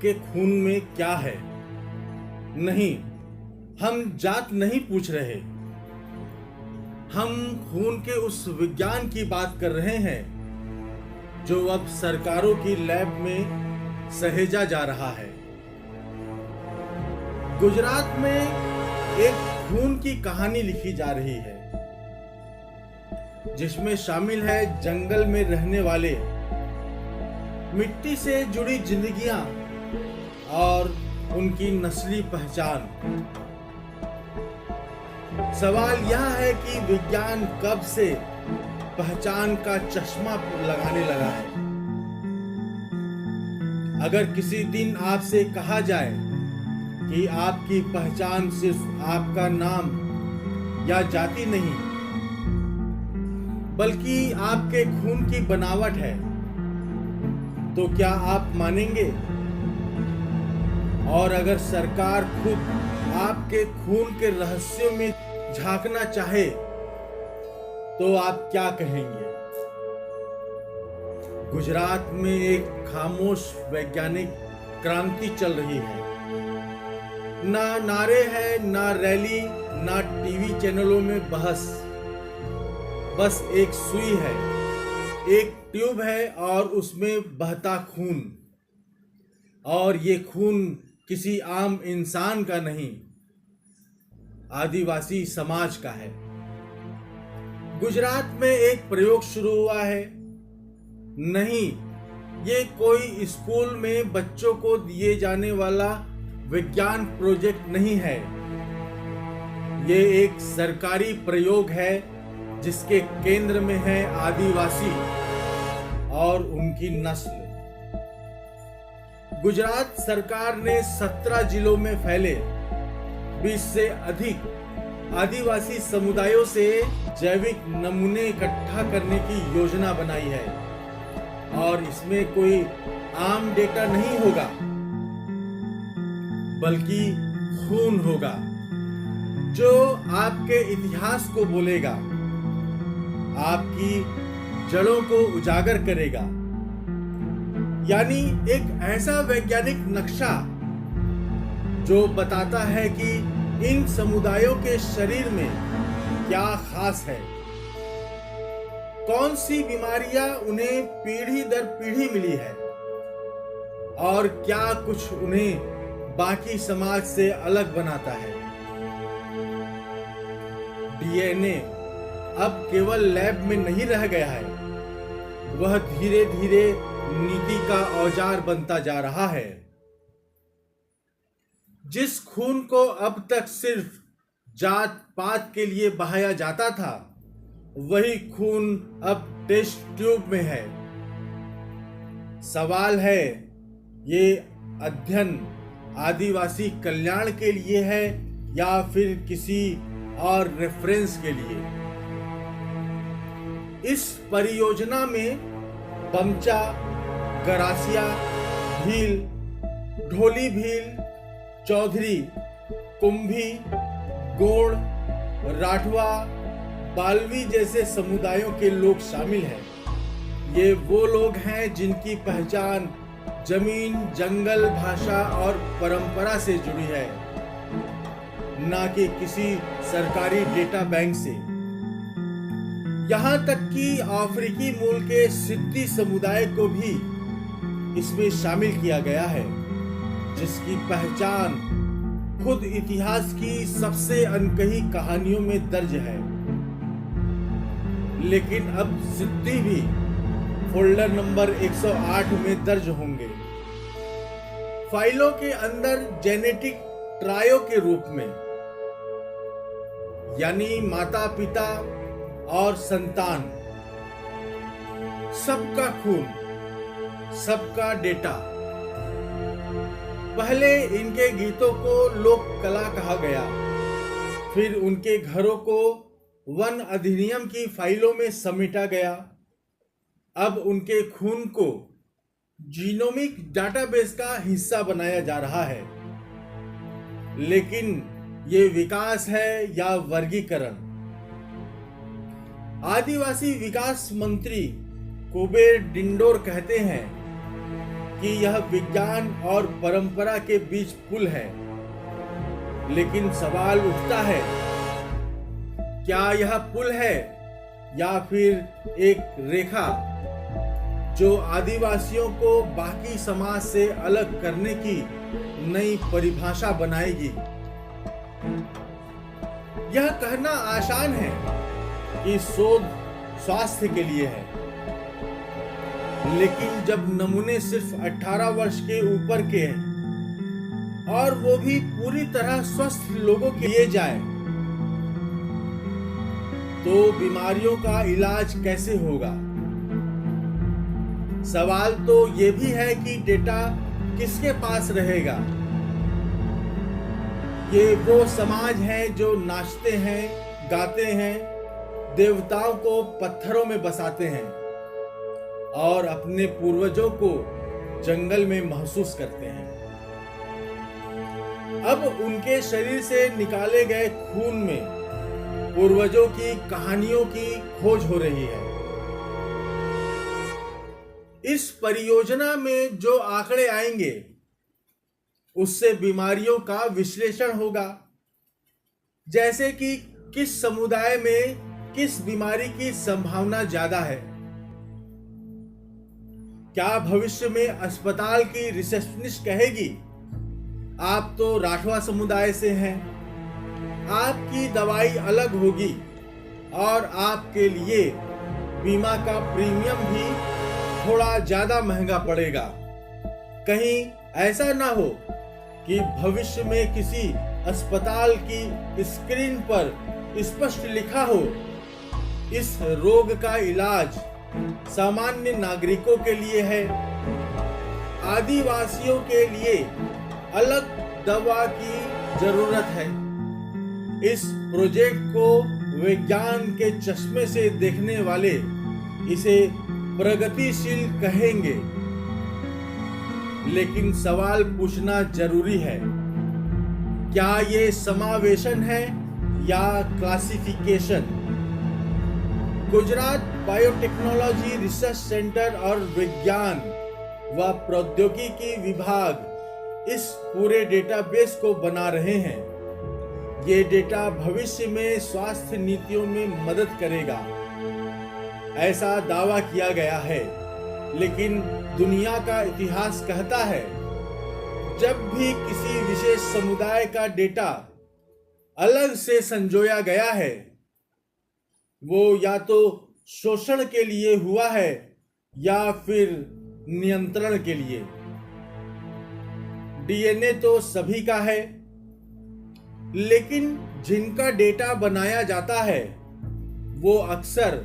आपके खून में क्या है। नहीं, हम जात नहीं पूछ रहे, हम खून के उस विज्ञान की बात कर रहे हैं जो अब सरकारों की लैब में सहेजा जा रहा है। गुजरात में एक खून की कहानी लिखी जा रही है, जिसमें शामिल है जंगल में रहने वाले, मिट्टी से जुड़ी जिंदगियां और उनकी नस्ली पहचान। सवाल यह है कि विज्ञान कब से पहचान का चश्मा लगाने लगा है। अगर किसी दिन आपसे कहा जाए कि आपकी पहचान सिर्फ आपका नाम या जाति नहीं, बल्कि आपके खून की बनावट है, तो क्या आप मानेंगे? और अगर सरकार खुद आपके खून के रहस्यों में झांकना चाहे तो आप क्या कहेंगे? गुजरात में एक खामोश वैज्ञानिक क्रांति चल रही है। ना नारे हैं, ना रैली, ना टीवी चैनलों में बहस। बस एक सुई है, एक ट्यूब है और उसमें बहता खून। और ये खून किसी आम इंसान का नहीं, आदिवासी समाज का है। गुजरात में एक प्रयोग शुरू हुआ है। नहीं, ये कोई स्कूल में बच्चों को दिए जाने वाला विज्ञान प्रोजेक्ट नहीं है। ये एक सरकारी प्रयोग है जिसके केंद्र में है आदिवासी और उनकी नस्ल। गुजरात सरकार ने 17 जिलों में फैले 20 से अधिक आदिवासी समुदायों से जैविक नमूने इकट्ठा करने की योजना बनाई है। और इसमें कोई आम डेटा नहीं होगा, बल्कि खून होगा जो आपके इतिहास को बोलेगा, आपकी जड़ों को उजागर करेगा। यानी एक ऐसा वैज्ञानिक नक्शा जो बताता है कि इन समुदायों के शरीर में क्या खास है, कौन सी बीमारियां उन्हें पीढ़ी दर पीढ़ी मिली है और क्या कुछ उन्हें बाकी समाज से अलग बनाता है। डीएनए अब केवल लैब में नहीं रह गया है, वह धीरे धीरे नीति का औजार बनता जा रहा है। जिस खून को अब तक सिर्फ जात पात के लिए बहाया जाता था, वही खून अब टेस्ट ट्यूब में है। सवाल है, ये अध्ययन आदिवासी कल्याण के लिए है या फिर किसी और रेफरेंस के लिए? इस परियोजना में बमचा, गरासिया भील, ढोली भील, चौधरी, कुंभी, गोंड, राठवा, बालवी जैसे समुदायों के लोग शामिल हैं। ये वो लोग हैं जिनकी पहचान जमीन, जंगल, भाषा और परंपरा से जुड़ी है, ना कि किसी सरकारी डेटा बैंक से। यहाँ तक कि अफ्रीकी मूल के सिद्दी समुदाय को भी इसमें शामिल किया गया है, जिसकी पहचान खुद इतिहास की सबसे अनकही कहानियों में दर्ज है। लेकिन अब सिद्दी भी फोल्डर नंबर 108 में दर्ज होंगे, फाइलों के अंदर जेनेटिक ट्रायो के रूप में। यानी माता, पिता और संतान, सबका खून, सबका डेटा। पहले इनके गीतों को लोक कला कहा गया, फिर उनके घरों को वन अधिनियम की फाइलों में समेटा गया। अब उनके खून को जीनोमिक डाटाबेस का हिस्सा बनाया जा रहा है। लेकिन ये विकास है या वर्गीकरण? आदिवासी विकास मंत्री कुबेर डिंडोर कहते हैं कि यह विज्ञान और परंपरा के बीच पुल है, लेकिन सवाल उठता है, क्या यह पुल है या फिर एक रेखा जो आदिवासियों को बाकी समाज से अलग करने की नई परिभाषा बनाएगी? यह कहना आसान है कि शोध स्वास्थ्य के लिए है, लेकिन जब नमूने सिर्फ 18 वर्ष के ऊपर के हैं और वो भी पूरी तरह स्वस्थ लोगों के लिए जाए, तो बीमारियों का इलाज कैसे होगा? सवाल तो ये भी है कि डेटा किसके पास रहेगा? ये वो समाज हैं जो नाचते हैं, गाते हैं, देवताओं को पत्थरों में बसाते हैं और अपने पूर्वजों को जंगल में महसूस करते हैं। अब उनके शरीर से निकाले गए खून में पूर्वजों की कहानियों की खोज हो रही है। इस परियोजना में जो आंकड़े आएंगे उससे बीमारियों का विश्लेषण होगा, जैसे कि किस समुदाय में किस बीमारी की संभावना ज्यादा है। क्या भविष्य में अस्पताल की रिसेप्शनिस्ट कहेगी, आप तो राठवा समुदाय से हैं, आपकी दवाई अलग होगी और आपके लिए बीमा का प्रीमियम भी थोड़ा ज्यादा महंगा पड़ेगा। कहीं ऐसा ना हो कि भविष्य में किसी अस्पताल की स्क्रीन पर स्पष्ट लिखा हो, इस रोग का इलाज सामान्य नागरिकों के लिए है, आदिवासियों के लिए अलग दवा की जरूरत है। इस प्रोजेक्ट को विज्ञान के चश्मे से देखने वाले इसे प्रगतिशील कहेंगे, लेकिन सवाल पूछना जरूरी है, क्या ये समावेशन है या classification? Gujarat biotechnology research centre और विज्ञान व प्रौद्योगिकी विभाग इस पूरे डेटाबेस को बना रहे हैं। ये डेटा भविष्य में स्वास्थ्य नीतियों में मदद करेगा, ऐसा दावा किया गया है। लेकिन दुनिया का इतिहास कहता है, जब भी किसी विशेष समुदाय का डेटा अलग से संजोया गया है, वो या तो शोषण के लिए हुआ है या फिर नियंत्रण के लिए। डीएनए तो सभी का है, लेकिन जिनका डेटा बनाया जाता है वो अक्सर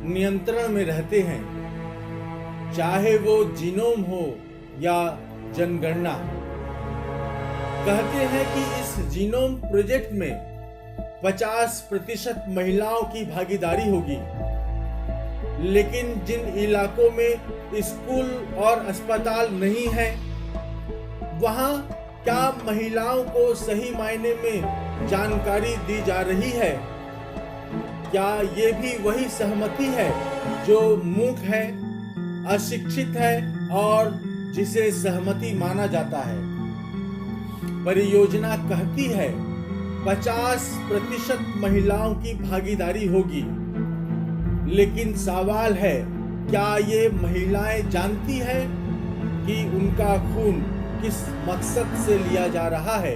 नियंत्रण में रहते हैं, चाहे वो जीनोम हो या जनगणना। कहते हैं कि इस जीनोम प्रोजेक्ट में 50% महिलाओं की भागीदारी होगी, लेकिन जिन इलाकों में स्कूल और अस्पताल नहीं है, वहां क्या महिलाओं को सही मायने में जानकारी दी जा रही है? क्या ये भी वही सहमति है जो मूक है, अशिक्षित है और जिसे सहमति माना जाता है? परियोजना कहती है 50% महिलाओं की भागीदारी होगी, लेकिन सवाल है, क्या ये महिलाएं जानती है कि उनका खून किस मकसद से लिया जा रहा है?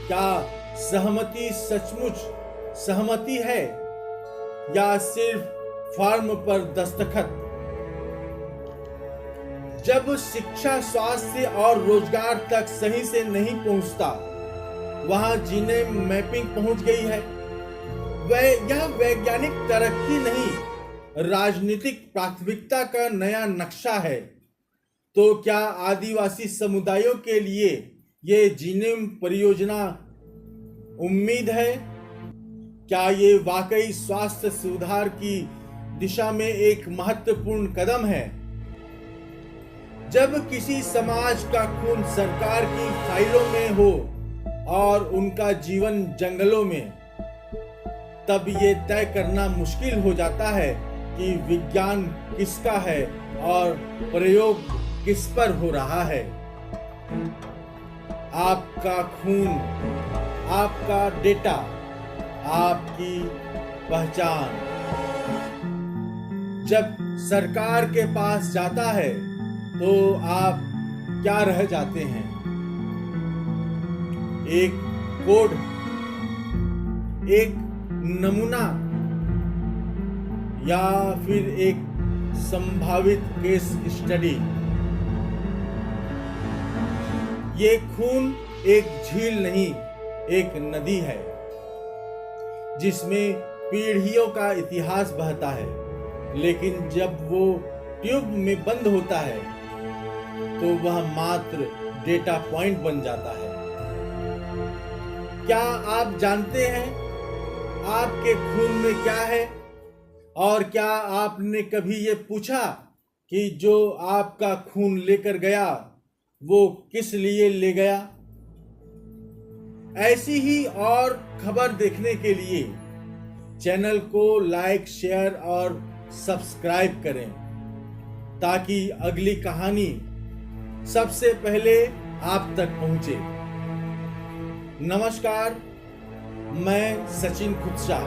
क्या सहमति सचमुच सहमति है या सिर्फ फॉर्म पर दस्तखत? जब शिक्षा, स्वास्थ्य और रोजगार तक सही से नहीं पहुंचता, वहां जीनोम मैपिंग पहुंच गई है। यह वैज्ञानिक तरक्की नहीं, राजनीतिक प्राथमिकता का नया नक्शा है। तो क्या आदिवासी समुदायों के लिए ये जीनोम परियोजना उम्मीद है? क्या ये वाकई स्वास्थ्य सुधार की दिशा में एक महत्वपूर्ण कदम है? जब किसी समाज का खून सरकार की फाइलों में हो और उनका जीवन जंगलों में, तब ये तय करना मुश्किल हो जाता है कि विज्ञान किसका है और प्रयोग किस पर हो रहा है। आपका खून, आपका डेटा, आपकी पहचान जब सरकार के पास जाता है तो आप क्या रह जाते हैं? एक कोड, एक नमूना, या फिर एक संभावित केस स्टडी। ये खून एक झील नहीं, एक नदी है जिसमें पीढ़ियों का इतिहास बहता है, लेकिन जब वो ट्यूब में बंद होता है तो वह मात्र डेटा पॉइंट बन जाता है। क्या आप जानते हैं आपके खून में क्या है? और क्या आपने कभी ये पूछा कि जो आपका खून लेकर गया वो किस लिए ले गया? ऐसी ही और खबर देखने के लिए चैनल को लाइक, शेयर और सब्सक्राइब करें ताकि अगली कहानी सबसे पहले आप तक पहुंचे। नमस्कार, मैं सचिन खुदसा।